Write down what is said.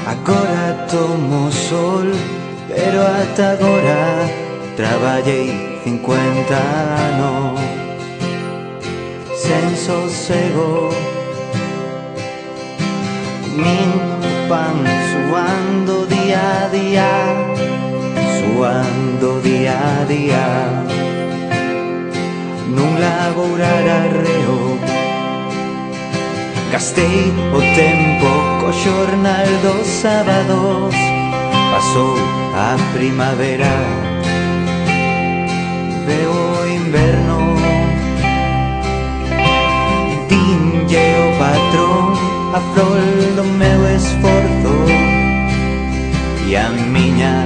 Agora tomo sol, pero ata agora traballei 50 anos sen sosego. Min pan suando día a día, suando día a día, nun labourar arreo. Gastei o tempo co xornal dos sábados, pasou a primavera, veo o inverno. Dinlle o patrón a flor do meu esforzo e a miña